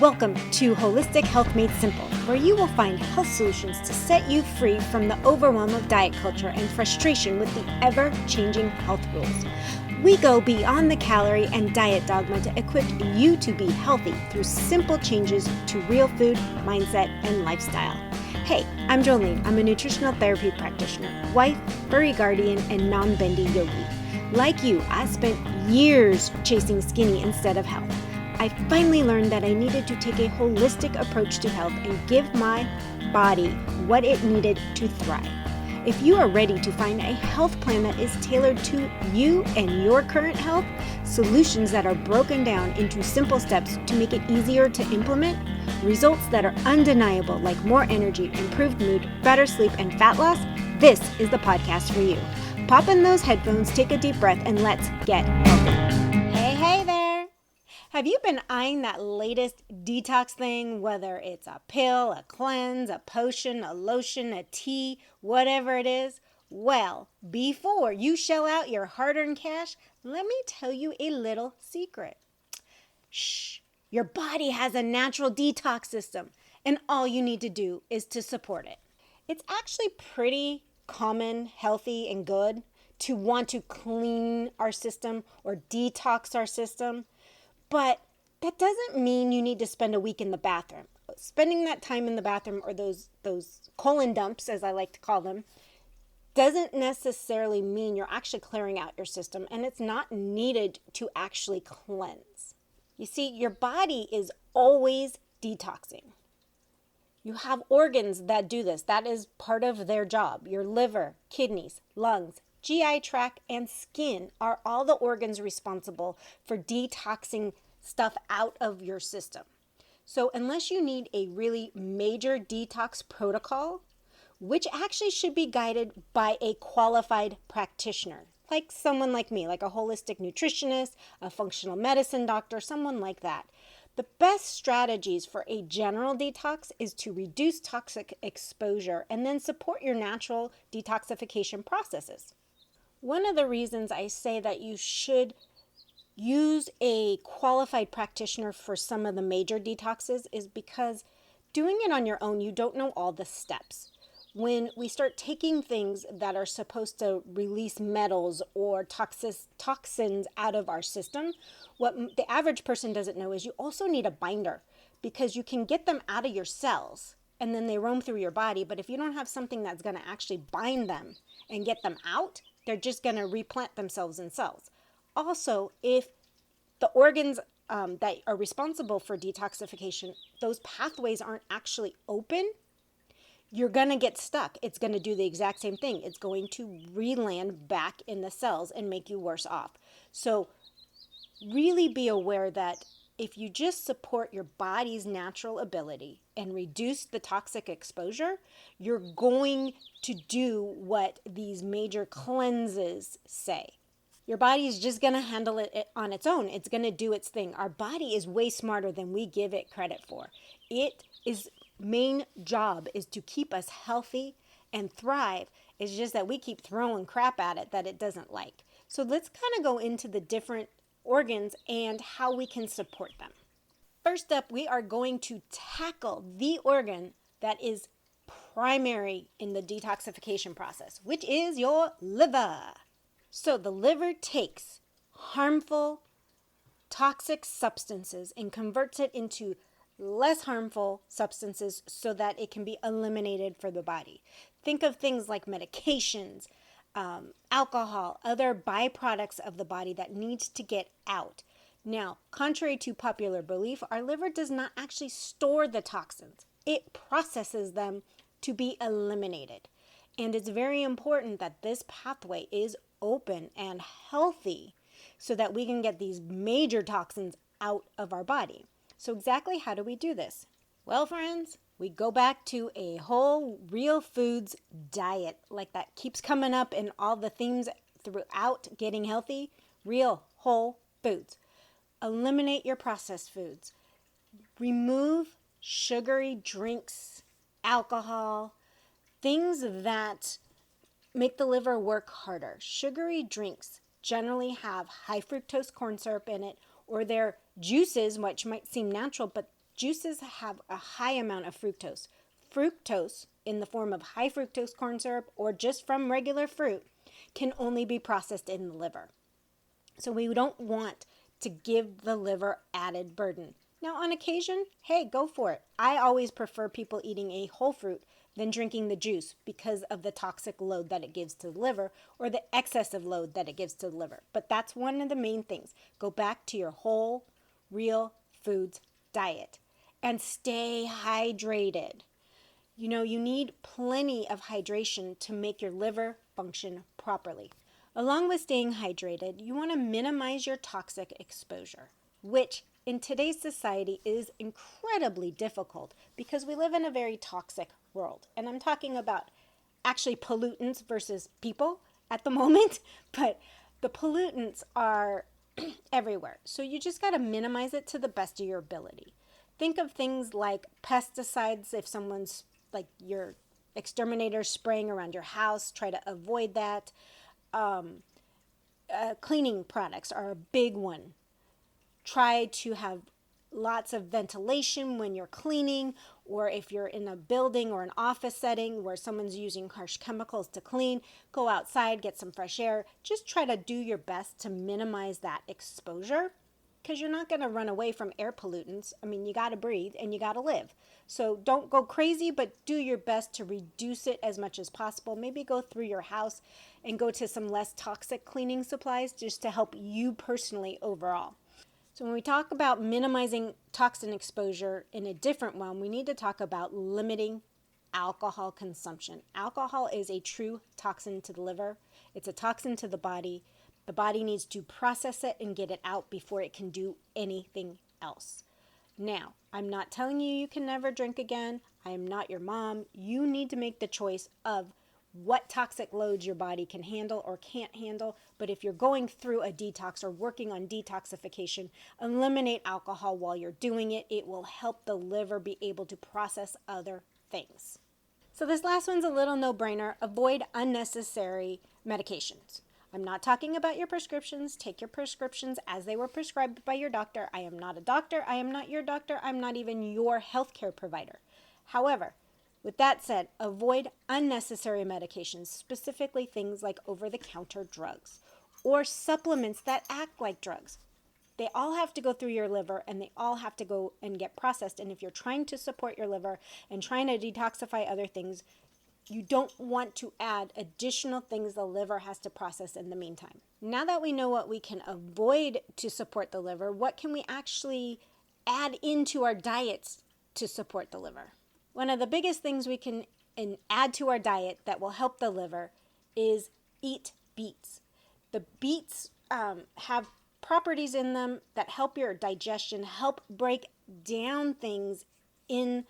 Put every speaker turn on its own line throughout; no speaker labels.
Welcome to Holistic Health Made Simple, where you will find health solutions to set you free from the overwhelm of diet culture and frustration with the ever-changing health rules. We go beyond the calorie and diet dogma to equip you to be healthy through simple changes to real food, mindset, and lifestyle. Hey, I'm Jolene. I'm a nutritional therapy practitioner, wife, furry guardian, and non-bendy yogi. Like you, I spent years chasing skinny instead of health. I finally learned that I needed to take a holistic approach to health and give my body what it needed to thrive. If you are ready to find a health plan that is tailored to you and your current health, solutions that are broken down into simple steps to make it easier to implement, results that are undeniable like more energy, improved mood, better sleep, and fat loss, this is the podcast for you. Pop in those headphones, take a deep breath, and let's get healthy. Hey there! Have you been eyeing that latest detox thing, whether it's a pill, a cleanse, a potion, a lotion, a tea, whatever it is? Well, before you shell out your hard-earned cash, let me tell you a little secret. Shh! Your body has a natural detox system, and all you need to do is to support it. It's actually pretty common, healthy, and good to want to clean our system or detox our system. But that doesn't mean you need to spend a week in the bathroom. Spending that time in the bathroom, or those colon dumps, as I like to call them, doesn't necessarily mean you're actually clearing out your system, and it's not needed to actually cleanse. You see, your body is always detoxing. You have organs that do this. That is part of their job. Your liver, kidneys, lungs, GI tract, and skin are all the organs responsible for detoxing stuff out of your system. So unless you need a really major detox protocol, which actually should be guided by a qualified practitioner, like someone like me, like a holistic nutritionist, a functional medicine doctor, someone like that. The best strategies for a general detox is to reduce toxic exposure and then support your natural detoxification processes. One of the reasons I say that you should use a qualified practitioner for some of the major detoxes is because doing it on your own, you don't know all the steps. When we start taking things that are supposed to release metals or toxins out of our system, what the average person doesn't know is you also need a binder, because you can get them out of your cells and then they roam through your body. But if you don't have something that's going to actually bind them and get them out, they're just going to replant themselves in cells. Also, if the organs that are responsible for detoxification, those pathways aren't actually open, you're going to get stuck. It's going to do the exact same thing. It's going to re-land back in the cells and make you worse off. So really be aware that if you just support your body's natural ability and reduce the toxic exposure, you're going to do what these major cleanses say. Your body is just going to handle it on its own. It's going to do its thing. Our body is way smarter than we give it credit for. Its main job is to keep us healthy and thrive. It's just that we keep throwing crap at it that it doesn't like. So let's kind of go into the different organs and how we can support them. First up, we are going to tackle the organ that is primary in the detoxification process, which is your liver. So the liver takes harmful, toxic substances and converts it into less harmful substances so that it can be eliminated from the body. Think of things like medications, alcohol, other byproducts of the body that needs to get out. Now, contrary to popular belief, our liver does not actually store the toxins. It processes them to be eliminated. And it's very important that this pathway is open and healthy so that we can get these major toxins out of our body. So exactly how do we do this? Well, friends, we go back to a whole real foods diet, like that keeps coming up in all the themes throughout getting healthy. Real whole foods. Eliminate your processed foods. Remove sugary drinks, alcohol, things that make the liver work harder. Sugary drinks generally have high fructose corn syrup in it, or their juices, which might seem natural, but Juices have a high amount of fructose. Fructose, in the form of high fructose corn syrup or just from regular fruit, can only be processed in the liver. So we don't want to give the liver added burden. Now, on occasion, hey, go for it. I always prefer people eating a whole fruit than drinking the juice because of the toxic load that it gives to the liver or the excessive load that it gives to the liver. But that's one of the main things. Go back to your whole, real foods diet and stay hydrated. You know, you need plenty of hydration to make your liver function properly. Along with staying hydrated, you want to minimize your toxic exposure, which in today's society is incredibly difficult because we live in a very toxic world. And I'm talking about actually pollutants versus people at the moment, but the pollutants are everywhere. So you just got to minimize it to the best of your ability. Think of things like pesticides. If someone's like your exterminator spraying around your house, try to avoid that. Cleaning products are a big one. Try to have lots of ventilation when you're cleaning, or if you're in a building or an office setting where someone's using harsh chemicals to clean, go outside, get some fresh air. Just try to do your best to minimize that exposure, because you're not going to run away from air pollutants. I mean, you got to breathe and you got to live. So don't go crazy, but do your best to reduce it as much as possible. Maybe go through your house and go to some less toxic cleaning supplies just to help you personally overall. So when we talk about minimizing toxin exposure in a different one, we need to talk about limiting alcohol consumption. Alcohol is a true toxin to the liver. It's a toxin to the body. The body needs to process it and get it out before it can do anything else. Now, I'm not telling you you can never drink again. I am not your mom. You need to make the choice of what toxic loads your body can handle or can't handle. But if you're going through a detox or working on detoxification, eliminate alcohol while you're doing it. It will help the liver be able to process other things. So this last one's a little no-brainer. Avoid unnecessary medications. I'm not talking about your prescriptions. Take your prescriptions as they were prescribed by your doctor. I am not a doctor. I am not your doctor. I'm not even your healthcare provider. However, with that said, avoid unnecessary medications, specifically things like over-the-counter drugs or supplements that act like drugs. They all have to go through your liver and they all have to go and get processed. And if you're trying to support your liver and trying to detoxify other things, you don't want to add additional things the liver has to process in the meantime. Now that we know what we can avoid to support the liver, what can we actually add into our diets to support the liver? One of the biggest things we can add to our diet that will help the liver is eat beets. The beets have properties in them that help your digestion, help break down things in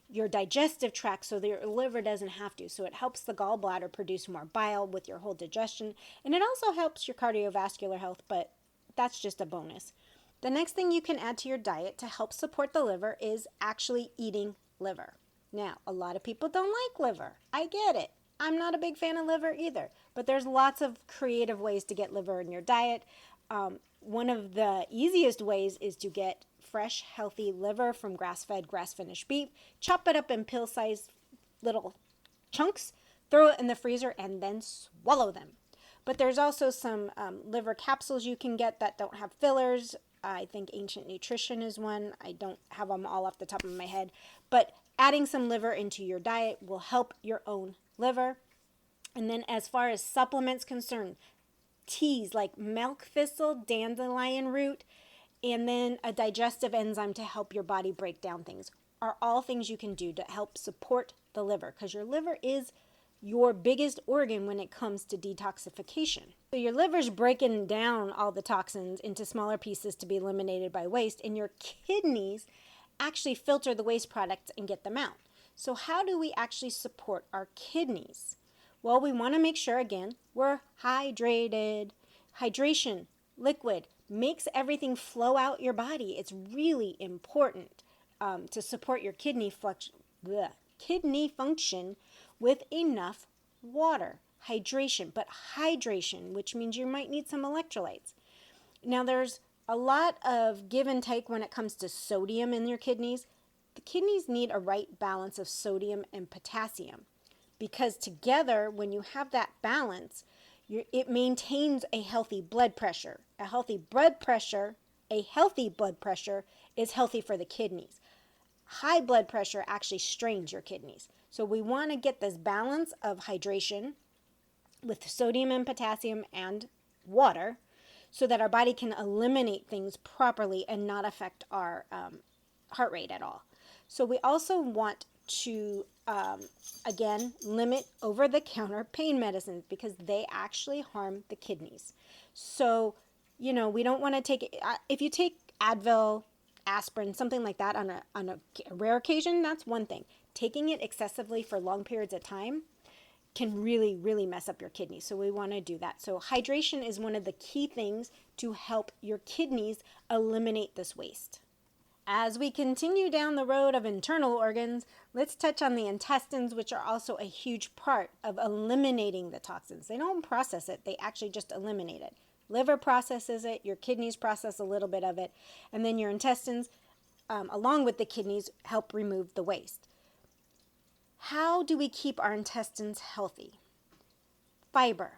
your digestive tract so that your liver doesn't have to. So it helps the gallbladder produce more bile with your whole digestion. And it also helps your cardiovascular health, but that's just a bonus. The next thing you can add to your diet to help support the liver is actually eating liver. Now, a lot of people don't like liver. I get it. I'm not a big fan of liver either, but there's lots of creative ways to get liver in your diet. One of the easiest ways is to get fresh, healthy liver from grass-fed, grass-finished beef, chop it up in pill-sized little chunks, throw it in the freezer, and then swallow them. But there's also some liver capsules you can get that don't have fillers. I think Ancient Nutrition is one. I don't have them all off the top of my head. But adding some liver into your diet will help your own liver. And then as far as supplements concerned, teas like milk thistle, dandelion root, and then a digestive enzyme to help your body break down things are all things you can do to help support the liver, because your liver is your biggest organ when it comes to detoxification. So your liver's breaking down all the toxins into smaller pieces to be eliminated by waste, and your kidneys actually filter the waste products and get them out. So how do we actually support our kidneys? Well, we want to make sure, again, we're hydrated. Hydration, liquid, makes everything flow out your body. It's really important to support your kidney function with enough water. Hydration, but hydration, which means you might need some electrolytes. Now, there's a lot of give and take when it comes to sodium in your kidneys. The kidneys need a right balance of sodium and potassium, because together, when you have that balance, it maintains a healthy blood pressure. A healthy blood pressure is healthy for the kidneys. High blood pressure actually strains your kidneys. So we want to get this balance of hydration with sodium and potassium and water so that our body can eliminate things properly and not affect our heart rate at all. So we also want to, again, limit over-the-counter pain medicines because they actually harm the kidneys. So, we don't want to take, if you take Advil, aspirin, something like that on a rare occasion, that's one thing. Taking it excessively for long periods of time can really, really mess up your kidneys. So we want to do that. So hydration is one of the key things to help your kidneys eliminate this waste. As we continue down the road of internal organs, let's touch on the intestines, which are also a huge part of eliminating the toxins. They don't process it, they actually just eliminate it. Liver processes it, your kidneys process a little bit of it, and then your intestines, along with the kidneys, help remove the waste. How do we keep our intestines healthy? Fiber.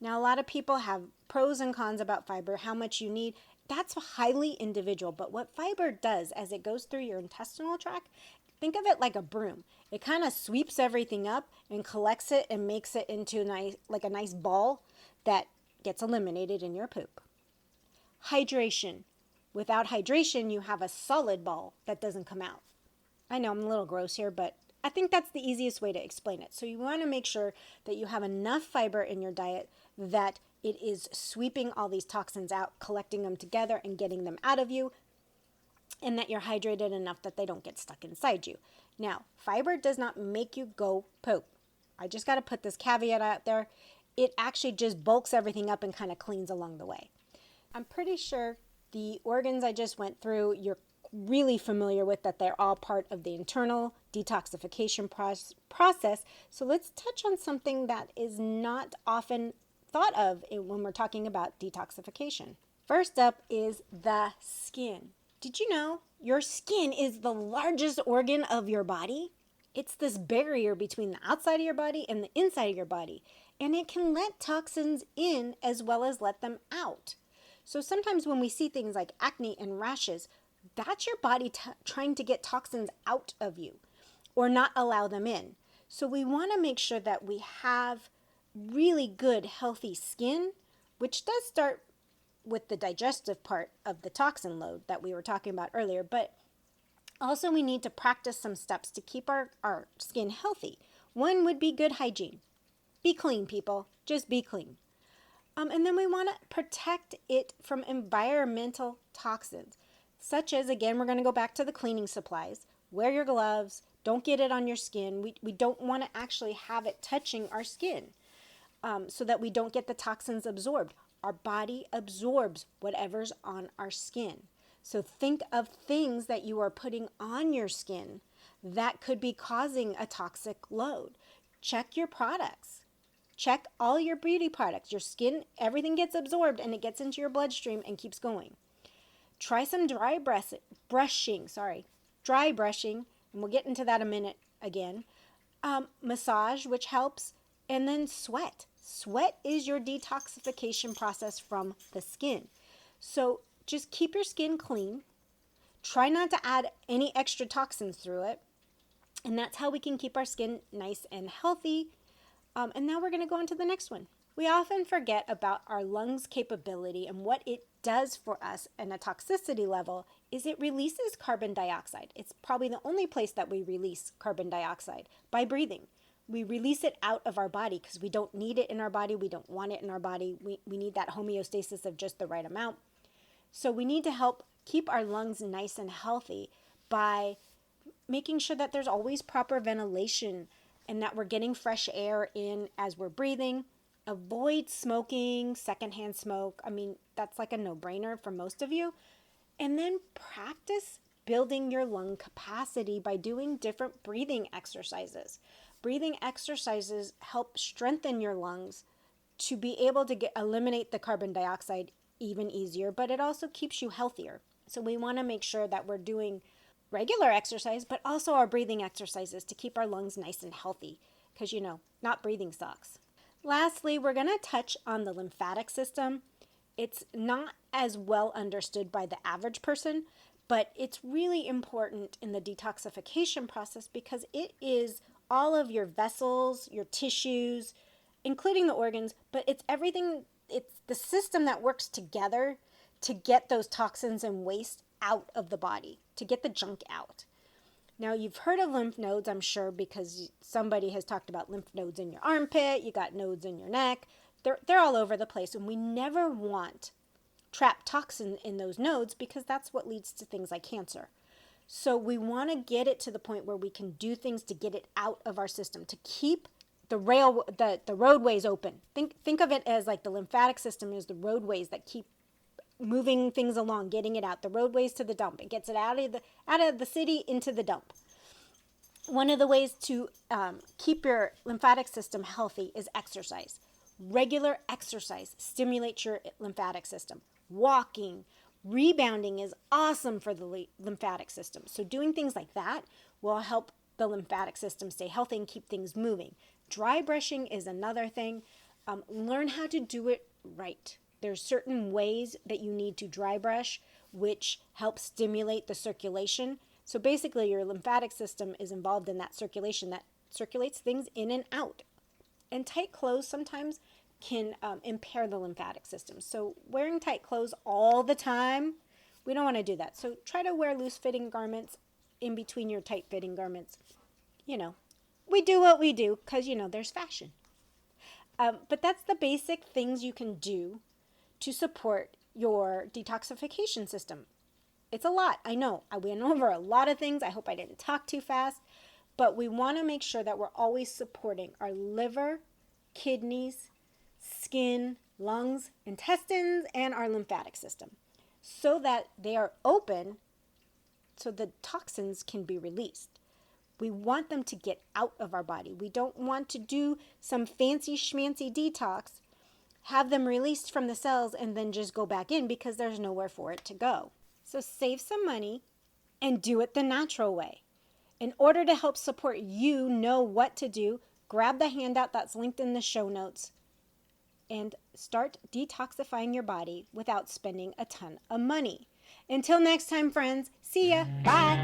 Now, a lot of people have pros and cons about fiber, how much you need. That's highly individual, but what fiber does as it goes through your intestinal tract, think of it like a broom. It kind of sweeps everything up and collects it and makes it into a nice ball that gets eliminated in your poop. Hydration. Without hydration, you have a solid ball that doesn't come out. I know I'm a little gross here, but I think that's the easiest way to explain it. So you want to make sure that you have enough fiber in your diet that it is sweeping all these toxins out, collecting them together and getting them out of you, and that you're hydrated enough that they don't get stuck inside you. Now, fiber does not make you go poop. I just got to put this caveat out there. It actually just bulks everything up and kind of cleans along the way. I'm pretty sure the organs I just went through, you're really familiar with, that they're all part of the internal detoxification process. So let's touch on something that is not often thought of when we're talking about detoxification. First up is the skin. Did you know your skin is the largest organ of your body? It's this barrier between the outside of your body and the inside of your body, and it can let toxins in as well as let them out. So sometimes when we see things like acne and rashes, that's your body trying to get toxins out of you or not allow them in. So we want to make sure that we have really good, healthy skin, which does start with the digestive part of the toxin load that we were talking about earlier. But also we need to practice some steps to keep our skin healthy. One would be good hygiene. Be clean, people. Just be clean. And then we want to protect it from environmental toxins, such as, again, we're going to go back to the cleaning supplies. Wear your gloves. Don't get it on your skin. We don't want to actually have it touching our skin so that we don't get the toxins absorbed. Our body absorbs whatever's on our skin. So think of things that you are putting on your skin that could be causing a toxic load. Check your products. Check all your beauty products. Your skin, everything gets absorbed and it gets into your bloodstream and keeps going. Try some dry brushing, and we'll get into that a minute again. Massage, which helps, and then sweat. Sweat is your detoxification process from the skin. So just keep your skin clean. Try not to add any extra toxins through it. And that's how we can keep our skin nice and healthy. And now we're going to go on to the next one. We often forget about our lungs' capability, and what it does for us in a toxicity level is it releases carbon dioxide. It's probably the only place that we release carbon dioxide, by breathing. We release it out of our body because we don't need it in our body. We don't want it in our body. We need that homeostasis of just the right amount. So we need to help keep our lungs nice and healthy by making sure that there's always proper ventilation and that we're getting fresh air in as we're breathing. Avoid smoking, secondhand smoke. I mean, that's like a no-brainer for most of you. And then practice building your lung capacity by doing different breathing exercises. Breathing exercises help strengthen your lungs to be able to eliminate the carbon dioxide even easier, but it also keeps you healthier. So we want to make sure that we're doing regular exercise, but also our breathing exercises to keep our lungs nice and healthy, because not breathing sucks. Lastly, we're going to touch on the lymphatic system. It's not as well understood by the average person, but it's really important in the detoxification process because it is all of your vessels, your tissues, including the organs, but it's everything. It's the system that works together to get those toxins and waste out of the body, to get the junk out. Now, you've heard of lymph nodes, I'm sure, because somebody has talked about lymph nodes in your armpit, you got nodes in your neck. They're all over the place, and we never want trapped toxin in those nodes because that's what leads to things like cancer. So we want to get it to the point where we can do things to get it out of our system, to keep the roadways open. Think of it as like the lymphatic system is the roadways that keep moving things along, getting it out, the roadways to the dump. It gets it out of the city into the dump. One of the ways to keep your lymphatic system healthy is exercise. Regular exercise stimulates your lymphatic system. Walking, rebounding is awesome for the lymphatic system. So doing things like that will help the lymphatic system stay healthy and keep things moving. Dry brushing is another thing. Learn how to do it right. There's certain ways that you need to dry brush, which helps stimulate the circulation. So basically, your lymphatic system is involved in that circulation that circulates things in and out. And tight clothes sometimes can impair the lymphatic system. So wearing tight clothes all the time, we don't want to do that. So try to wear loose-fitting garments in between your tight-fitting garments. We do what we do because, there's fashion. But that's the basic things you can do to support your detoxification system. It's a lot, I know. I went over a lot of things. I hope I didn't talk too fast. But we want to make sure that we're always supporting our liver, kidneys, skin, lungs, intestines, and our lymphatic system so that they are open so the toxins can be released. We want them to get out of our body. We don't want to do some fancy schmancy detox, have them released from the cells, and then just go back in because there's nowhere for it to go. So save some money and do it the natural way. In order to help support you know what to do, grab the handout that's linked in the show notes and start detoxifying your body without spending a ton of money. Until next time, friends, see ya. Bye.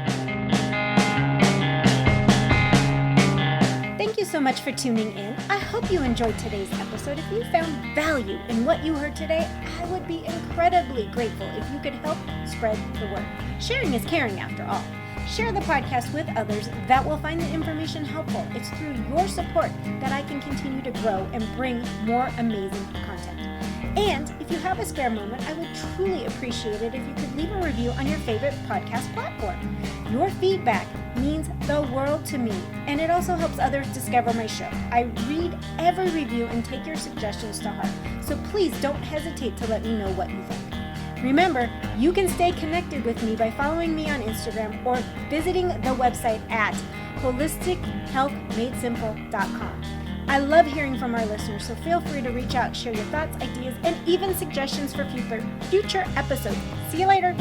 Thank you so much for tuning in. I hope you enjoyed today's episode. If you found value in what you heard today, I would be incredibly grateful if you could help spread the word. Sharing is caring after all. Share the podcast with others that will find the information helpful. It's through your support that I can continue to grow and bring more amazing content. And if you have a spare moment, I would truly appreciate it if you could leave a review on your favorite podcast platform. Your feedback means the world to me, and it also helps others discover my show. I read every review and take your suggestions to heart, so please don't hesitate to let me know what you think. Remember, you can stay connected with me by following me on Instagram or visiting the website at holistichealthmadesimple.com. I love hearing from our listeners, so feel free to reach out, share your thoughts, ideas, and even suggestions for future episodes. See you later.